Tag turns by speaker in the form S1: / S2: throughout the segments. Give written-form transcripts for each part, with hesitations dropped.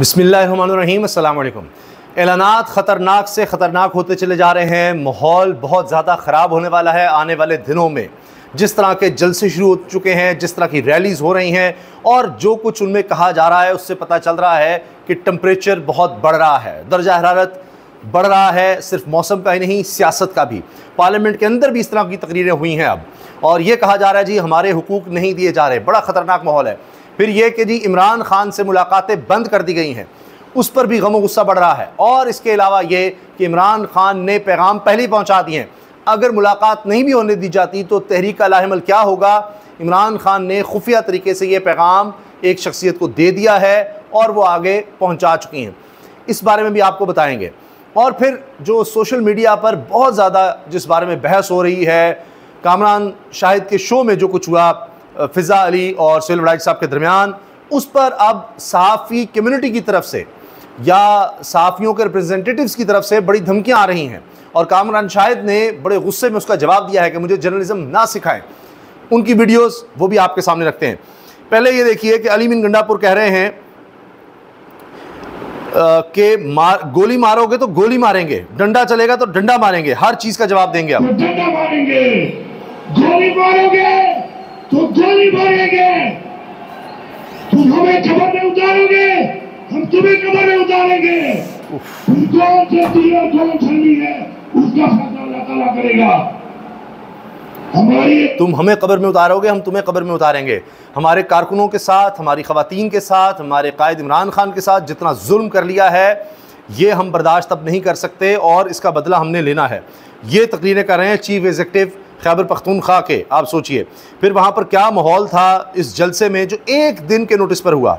S1: बिस्मिल्लाहिर्रहमानिर्रहीम, अस्सलाम वालेकुम। ऐलानात ख़तरनाक से ख़तरनाक होते चले जा रहे हैं। माहौल बहुत ज़्यादा ख़राब होने वाला है आने वाले दिनों में। जिस तरह के जलसे शुरू हो चुके हैं, जिस तरह की रैलीज़ हो रही हैं और जो कुछ उनमें कहा जा रहा है, उससे पता चल रहा है कि टेम्परेचर बहुत बढ़ रहा है, दर्जा हरारत बढ़ रहा है। सिर्फ मौसम का ही नहीं, सियासत का भी। पार्लियामेंट के अंदर भी इस तरह की तकरीरें हुई हैं अब, और ये कहा जा रहा है जी हमारे हुकूक नहीं दिए जा रहे। बड़ा ख़तरनाक माहौल है। फिर ये कि जी इमरान खान से मुलाकातें बंद कर दी गई हैं, उस पर भी गम गुस्सा बढ़ रहा है। और इसके अलावा ये कि इमरान खान ने पैगाम पहले ही पहुंचा दिए हैं, अगर मुलाकात नहीं भी होने दी जाती तो तहरीक का लाहिमल क्या होगा। इमरान खान ने खुफिया तरीके से ये पैगाम एक शख्सियत को दे दिया है और वो आगे पहुंचा चुकी हैं। इस बारे में भी आपको बताएंगे। और फिर जो सोशल मीडिया पर बहुत ज़्यादा जिस बारे में बहस हो रही है, कामरान शाहिद के शो में जो कुछ हुआ फ़िज़ा अली और सोहेल वड़ाइच साहब के दरमियान, उस पर अब सहाफ़ी कम्युनिटी की तरफ से या सहाफ़ियों के रिप्रेजेंटेटिव्स की तरफ से बड़ी धमकियां आ रही हैं। और कामरान शाहिद ने बड़े गुस्से में उसका जवाब दिया है कि मुझे जर्नलिज्म ना सिखाएं। उनकी वीडियोस वो भी आपके सामने रखते हैं। पहले ये देखिए कि अली मीन गंडापुर कह रहे हैं कि गोली मारोगे तो गोली मारेंगे, डंडा चलेगा तो डंडा मारेंगे, हर चीज़ का जवाब देंगे। अब
S2: डंडा मारेंगे, गोली मारोगे तो गोली मारेंगे, तुम हमें कब्र में उतारोगे, हम तुम्हें कब्र में उतारेंगे। तुम कौन से दिया कौन छलनी है, उसका फैसला अल्लाह ताला करेगा।
S1: तुम हमें कब्र में उतारोगे, हम तुम्हें कब्र में उतारेंगे। हमारे कारकुनों के साथ, हमारी ख़वातीन के साथ, हमारे कायद इमरान खान के साथ जितना जुल्म कर लिया है, ये हम बर्दाश्त अब नहीं कर सकते और इसका बदला हमने लेना है। ये तकरीरें कर रहे हैं चीफ एग्जीक्यूटिव खैबर पख्तूनख्वा के। आप सोचिए फिर वहाँ पर क्या माहौल था इस जलसे में जो एक दिन के नोटिस पर हुआ।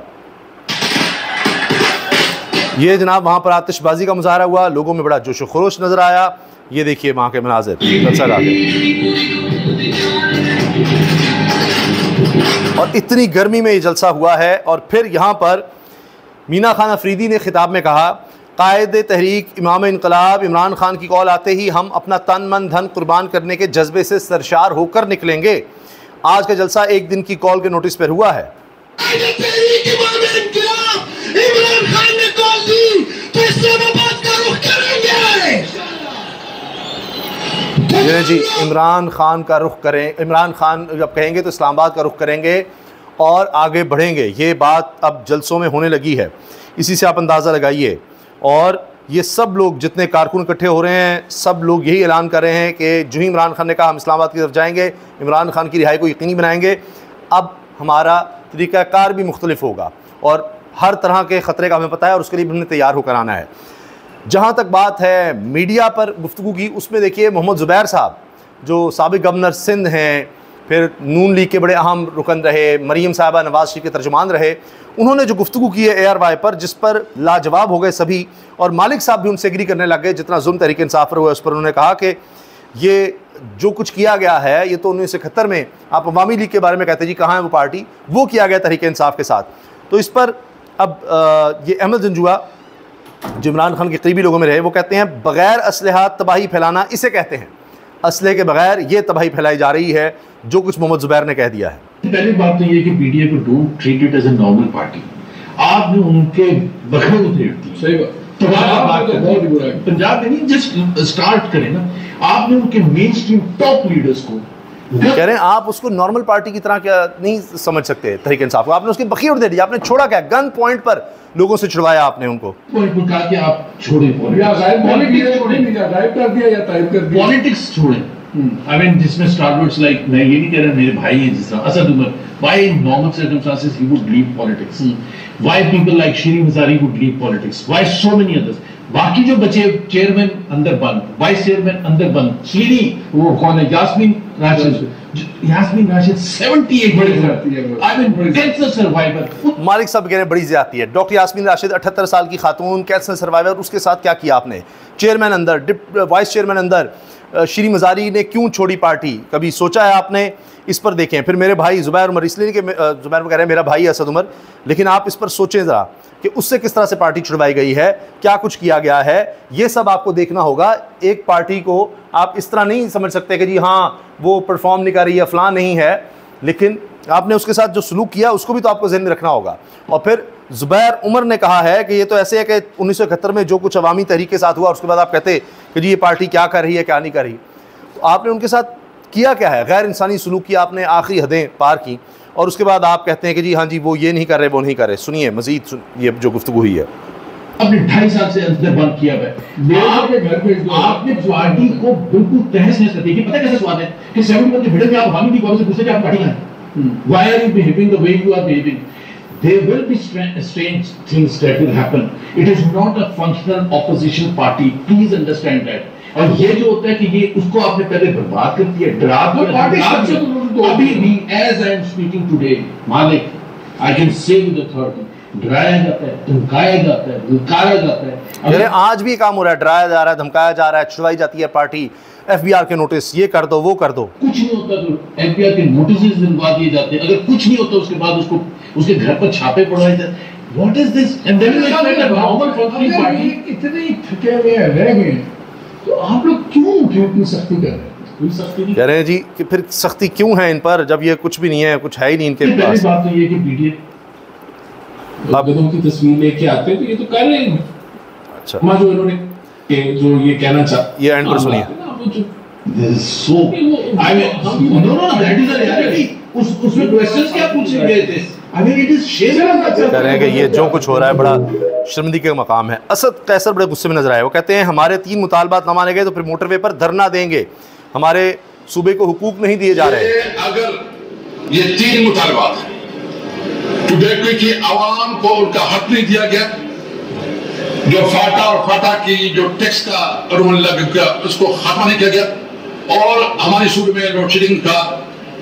S1: ये जनाब वहाँ पर आतिशबाजी का मुजाहरा हुआ, लोगों में बड़ा जोश खरोश नज़र आया। ये देखिए वहाँ के मनाज़िर जलसा गा के। और इतनी गर्मी में ये जलसा हुआ है। और फिर यहाँ पर मीना खान अफरीदी ने खिताब में कहा, कायदे तहरीक इमाम इनकलाब इमरान खान की कॉल आते ही हम अपना तन मन धन कुर्बान करने के जज्बे से सरशार होकर निकलेंगे। आज का जलसा एक दिन की कॉल के नोटिस पर हुआ है। जी इमरान खान का रुख करें, इमरान खान जब कहेंगे तो इस्लामाबाद का रुख करेंगे और आगे बढ़ेंगे। ये बात अब जलसों में होने लगी है, इसी से आप अंदाज़ा लगाइए। और ये सब लोग जितने कारकुन इकट्ठे हो रहे हैं, सब लोग यही ऐलान कर रहे हैं कि जो ही इमरान खान ने कहा हम इस्लामाबाद की तरफ जाएंगे, इमरान खान की रिहाई को यकीनी बनाएंगे। अब हमारा तरीक़ाकार भी मुख्तलिफ होगा और हर तरह के ख़तरे का हमें पता है और उसके लिए भी हमने तैयार होकर आना है। जहाँ तक बात है मीडिया पर गुफ्तगू की, उसमें देखिए मोहम्मद ज़ुबैर साहब जो साबिक़ गवर्नर सिंध हैं, फिर नून लीग के बड़े अहम रुकन रहे, मरीम साहबा नवाज़ शरीफ के तर्जुमान रहे, उन्होंने जो गुफ्तगू की है ARY पर, जिस पर लाजवाब हो गए सभी। और मालिक साहब भी उनसे एग्री करने लग गए। जितना जुल्म तहरीक इंसाफ पर हुआ उस पर उन्होंने कहा कि ये जो कुछ किया गया है ये तो 1971 में आप अवामी लीग के बारे में कहते जी कहाँ है वो पार्टी, वो किया गया तहरीक इंसाफ के साथ। तो इस पर अब ये अहमद जंजुआ जो इमरान खान के करीबी लोगों में रहे, वो कहते हैं बग़ैर असलहा तबाही फैलाना इसे कहते हैं। असलहे के बगैर ये तबाही फैलाई जा रही है, जो कुछ मोहम्मद ज़ुबैर ने कह दिया है।
S2: पहली बात तो ये कि पीडीए को don't treat it as a normal party. आपने उनके बखर उधेड़ दी। सही बात। पंजाब में नहीं, जस्ट स्टार्ट करें ना। आपने उनके मेन स्ट्रीम टॉप लीडर्स को
S1: कह रहे हैं आप उसको नॉर्मल पार्टी की तरह क्या नहीं समझ सकते तहरीक इंसाफ को। आपने उसकी बखीर दे दी, आपने छोड़ा क्या? गन पॉइंट पर लोगों से छुड़वाया आपने उनको।
S2: कहा कि आप छोड़े पॉलिटिक्स छोड़े। I mean, जिसमें स्टारवर्ड्स लाइक, मैं ये नहीं कह रहा मेरे भाई हैं जिस तरह Asad Umar, why in normal circumstances he would leave politics, why people like Shirin Mazari would leave politics, why so many others। बाकी जो बचे चेयरमैन अंदर बंद, वाइस चेयरमैन अंदर बंद, शीरी वो कौन है, यास्मीन राशिद 78 बड़ी जाती है। I mean, cancer survivor.
S1: मालिक साहब कह रहे हैं बड़ी ज्यादती है। डॉक्टर यास्मीन राशिद 78 साल की खातून, कैंसर सर्वाइवर, उसके साथ क्या किया आपने? चेयरमैन अंदर, वाइस चेयरमैन अंदर। शीरी मज़ारी ने क्यों छोड़ी पार्टी, कभी सोचा है आपने? इस पर देखें। फिर मेरे भाई ज़ुबैर उमर, इसलिए कि ज़ुबैर कह रहे हैं मेरा भाई असद उमर, लेकिन आप इस पर सोचें ज़रा कि उससे किस तरह से पार्टी छुड़वाई गई है, क्या कुछ किया गया है, ये सब आपको देखना होगा। एक पार्टी को आप इस तरह नहीं समझ सकते कि जी हाँ वो परफॉर्म नहीं कर रही है, फलां नहीं है, लेकिन आपने उसके साथ जो सलूक किया उसको भी तो आपको ज़हन में रखना होगा। और फिर ज़ुबैर उमर ने कहा है कि ये तो ऐसे है कि 1971 में जो कुछ अवामी तहरीक के साथ हुआ उसके बाद आप कहते कि जी ये पार्टी क्या कर रही है क्या नहीं कर रही। तो आपने उनके साथ किया क्या है? गैर इंसानी सलूक किया आपने, आखिरी हदें पार की, और उसके बाद आप कहते हैं कि जी हाँ जी वो ये नहीं कर रहे वो नहीं कर रहे। सुनिए मज़ीद ये जो गुफ्तगू हुई है।
S2: आपने 2.5 साल से अंदर बंद किया है, आपने पार्टी को बिल्कुल तहस नहस कर दिया। पता है कैसा स्वाद है कि 71 के भिड़े में आप अवामी लीग वालों से पूछते कि आप पार्टी हैं, why are you behaving the way you are behaving? There will be strange things that will happen. It is not a functional opposition party. Please understand that. और ये जो होता है कि ये उसको आपने पहले बर्बाद कर दिया, डरा दिया। अभी भी as I am speaking today, मालिक, I can say with authority, डराया जाता है, धमकाया जाता है, धमकाया जाता है।
S1: अरे आज भी काम हो रहा है, डराया जा रहा है, धमकाया जा रहा है, छुड़वाई जाती है पार्टी, एफबीआर के नोटिस, ये कर दो वो कर दो।
S2: कुछ नहीं होता तो एफबीआर के नोटिस दिलवा दिए जाते हैं। अगर कुछ नहीं होता उसके बाद उसको उसके घर पर छापे पड़वाए जाते हैं। What is this? And then you expect a normal functioning party
S3: इतने थके हुए रह गए, तो आप लोग क्यों इतनी सख्ती कर रहे हैं? कोई सख्ती नहीं
S1: कह रहे हैं जी कि फिर सख्ती क्यों है इन पर जब ये कुछ भी नहीं है, कुछ है ही नहीं इनके पास।
S2: पहली बात तो ये कि पीटीए
S3: गधों की तस्वीर लेके आते हैं तो ये तो कर रहे हैं।
S1: अच्छा
S3: जो इन्होंने जो ये कहना चाहते,
S1: ये एंड पर सुनिए।
S2: so I mean no that is the reality। उसमें क्वेश्चंस क्या पूछे गए थे? I mean it is shame।
S1: कह रहे हैं कि ये जो कुछ हो रहा है बड़ा शर्मिंदगी का मकाम है। असद कैसर बड़े गुस्से में नजर आए, वो कहते हैं हमारे 3 मुतालबात न माने गए तो फिर मोटरवे पर धरना देंगे, हमारे सूबे को हुकूक नहीं दिए जा रहे।
S4: अगर ये 3 मुतालबात टू देखो कि आवाम को उनका हक नहीं दिया गया, जो फाटा और फाटा की जो टैक्स का रूल लग गया उसको खात्मा नहीं किया गया, और हमारे सूबे में लोड शेडिंग का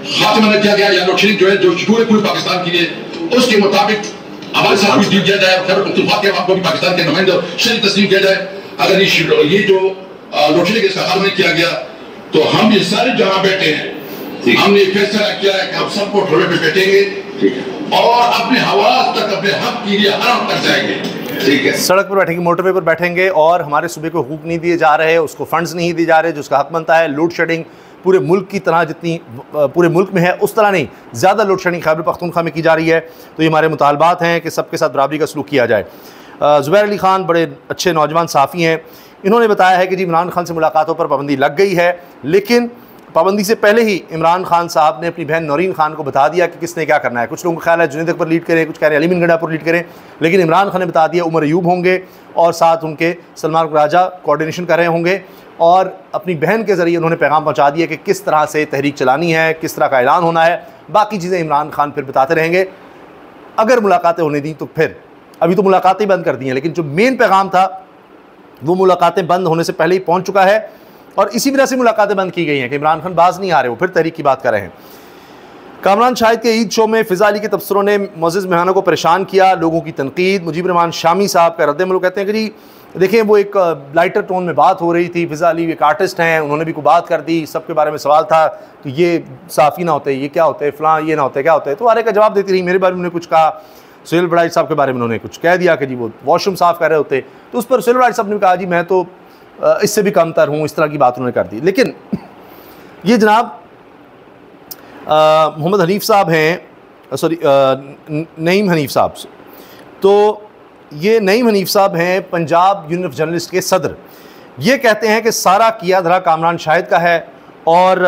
S4: खात्मा नहीं किया गया, या लोड शेडिंग जो है जो पूरे पाकिस्तान के लिए उसके मुताबिक हमारे साथ भी दिया जाए, खैबर पख्तूनख्वा के आपको भी पाकिस्तान के नुमाइंदे शरीय तस्लीम किया जाए। अगर ये जो लोड शेडिंग इसका खात्मा नहीं किया गया तो हम ये सारे जहां बैठे हैं हमने फैसला किया है कि हम सबको ढोले पे बैठेंगे और अपने हवास तक अपने हक के लिए हरम तक जाएंगे। ठीक है,
S1: सड़क पर बैठेंगे, मोटरवे पर बैठेंगे, और हमारे सूबे को हुकूक नहीं दिए जा रहे, उसको फंड्स नहीं दिए जा रहे जो उसका हक बनता है। लोड शेडिंग पूरे मुल्क की तरह जितनी पूरे मुल्क में है उस तरह नहीं, ज़्यादा लोड शेडिंग खैबर पख्तूनख्वा में की जा रही है। तो ये हमारे मुतालबात हैं कि सबके साथ बराबरी का सलूक किया जाए। ज़ुबैर अली ख़ान बड़े अच्छे नौजवान सहाफ़ी हैं, इन्होंने बताया है कि जी इमरान खान से मुलाकातों पर पाबंदी लग गई है, लेकिन पाबंदी से पहले ही इमरान खान साहब ने अपनी बहन नौरीन खान को बता दिया कि किसने क्या करना है। कुछ लोगों का ख्याल है जुनैद अकबर लीड करें, कुछ कह रहे हैं अली गंडापुर लीड करें, लेकिन इमरान खान ने बता दिया उमर अयूब होंगे और साथ उनके सलमान राजा कोऑर्डिनेशन कर रहे होंगे, और अपनी बहन के ज़रिए उन्होंने पैगाम पहुँचा दिया कि किस तरह से तहरीक चलानी है, किस तरह का ऐलान होना है। बाकी चीज़ें इमरान खान फिर बताते रहेंगे। अगर मुलाकातें होने दी तो फिर, अभी तो मुलाकातें बंद कर दी हैं, लेकिन जो मेन पैगाम था वो मुलाकातें बंद होने से पहले ही पहुँच चुका है, और इसी वजह से मुलाकातें बंद की गई हैं कि इमरान खान बाज नहीं आ रहे, वो फिर तहरीक की बात कर रहे हैं। कामरान शाहिद के ईद शो में फ़िज़ा अली के तबसरों ने मुअज़्ज़ज़ मेहमानों को परेशान किया, लोगों की तनकीद। मुजीब रहमान शामी साहब का रद्द-ए-अमल कहते हैं कि जी देखिए वो एक लाइटर टोन में बात हो रही थी, फ़िज़ा अली एक आर्टिस्ट हैं, उन्होंने भी कोई बात कर दी, सबके बारे में सवाल था तो ये साफ़ी ना होते, ये क्या होते हैं, फ़लाँ ये ना होते क्या होते हैं, तो हर एक का जवाब देती रही। मेरे बारे में उन्होंने कुछ कहा, सुहेल बड़ाई साहब के बारे में उन्होंने कुछ कह दिया कि जी वो वॉशरूम साफ़ कर रहे होते, तो उस पर सुहेल बड़ाई साहब ने कहा जी मैं तो इससे भी कमतर हूँ, इस तरह की बात उन्होंने कर दी। लेकिन ये जनाब मोहम्मद हनीफ साहब हैं, सॉरी नईम हनीफ साहब, तो ये नईम हनीफ साहब हैं पंजाब यूनियन ऑफ जर्नलिस्ट के सदर। ये कहते हैं कि सारा किया धरा कामरान शाहिद का है और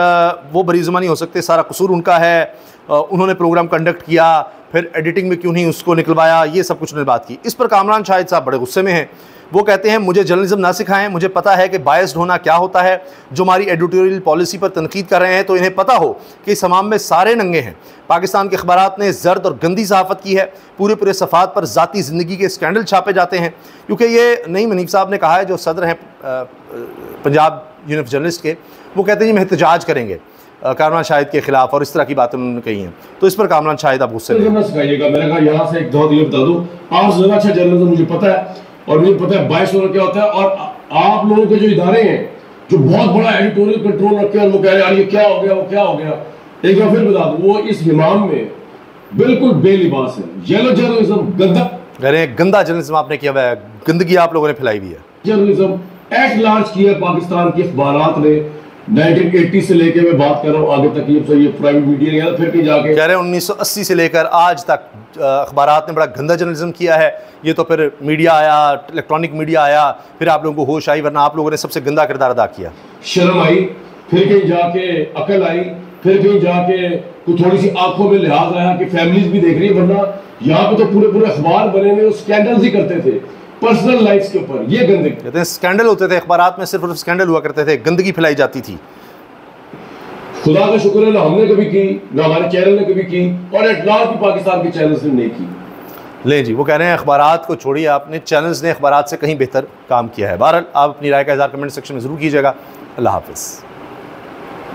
S1: वो बरीजुमा नहीं हो सकते, सारा कसूर उनका है, उन्होंने प्रोग्राम कंडक्ट किया, फिर एडिटिंग में क्यों नहीं उसको निकलवाया, ये सब कुछ उन्होंने बात की। इस पर कामरान शाहिद साहब बड़े गुस्से में हैं। वो कहते हैं मुझे जर्नलिज्म ना सिखाएं, मुझे पता है कि बायस्ड होना क्या होता है। जो हमारी एडिटोरियल पॉलिसी पर तनकीद कर रहे हैं तो इन्हें पता हो कि इस हमाम में सारे नंगे हैं। पाकिस्तान के अखबारात ने जर्द और गंदी सहाफ़त की है, पूरे सफ़ात पर ज़ाती ज़िंदगी के स्कैंडल छापे जाते हैं। क्योंकि ये नईम हनीफ साहब ने कहा है, जो सदर हैं पंजाब यूनियन ऑफ जर्नलिस्ट के, वो कहते हैं जी हम एहतजाज करेंगे कामरान शाहिद के खिलाफ, और इस तरह की बातें उन्होंने कही हैं। तो इस पर कामरान शाहिद आप गुस्से में
S3: सिखाइएगा। मैंने कहा यहाँ से एक दो ये बता दूँ, आप ज़्यादा अच्छा जर्नलिज्म मुझे पता है और मुझे पता है बायस होना क्या होता है, और आप लोगों के जो इदारे हैं जो बहुत बड़ा एडिटोरियल कंट्रोल रखते हैं और वो कह रहे हैं ये क्या हो गया, वो क्या हो गया, एक बार फिर बता दूं, वो इस हिमाम में बिल्कुल बेलिबास है। येलो जर्नलिज्म गंदा,
S1: गंदा जर्नलिज्म आपने किया हुआ है, गंदगी आप लोगों ने फैलाई हुई है।
S3: जर्नलिज्म एट लार्ज किया पाकिस्तान के अखबारात ने, 1980 से लेके मैं बात कर रहा हूँ आगे तक, ये प्राइवेट मीडिया फिर कहीं जाके
S1: कह रहे हैं 1980 से लेकर आज तक अखबारात ने बड़ा गंदा जर्नलिज्म किया है। ये तो फिर मीडिया आया, इलेक्ट्रॉनिक मीडिया आया, फिर आप लोगों को होश आई, वरना आप लोगों ने सबसे गंदा किरदार अदा किया।
S3: शर्म आई, फिर कहीं जाके अकल आई, फिर कहीं जाके कुछ थोड़ी सी आंखों में लिहाज आया कि फैमिलीज भी देख रही है, वरना यहाँ पे तो पूरे पूरे अखबार बने हुए स्कैंडल्स ही करते थे पर्सनल लाइफ के ऊपर। ये गंदे
S1: कहते हैं स्कैंडल होते थे अखबारात में, सिर्फ स्कैंडल हुआ करते थे, गंदगी फैलाई जाती थी।
S3: खुदा का शुक्र है ना हमने कभी की, ना हमारे चैनल ने कभी की, और एट लास्ट भी पाकिस्तान के चैनल्स ने नहीं की।
S1: ले जी, वो कह रहे हैं अखबारात को छोड़िए, आपने चैनल्स ने अखबारात से कहीं बेहतर काम किया है। बहरहाल आप अपनी राय का इज़हार कमेंट सेक्शन में ज़रूर कीजिएगा। अल्लाह हाफ़िज़।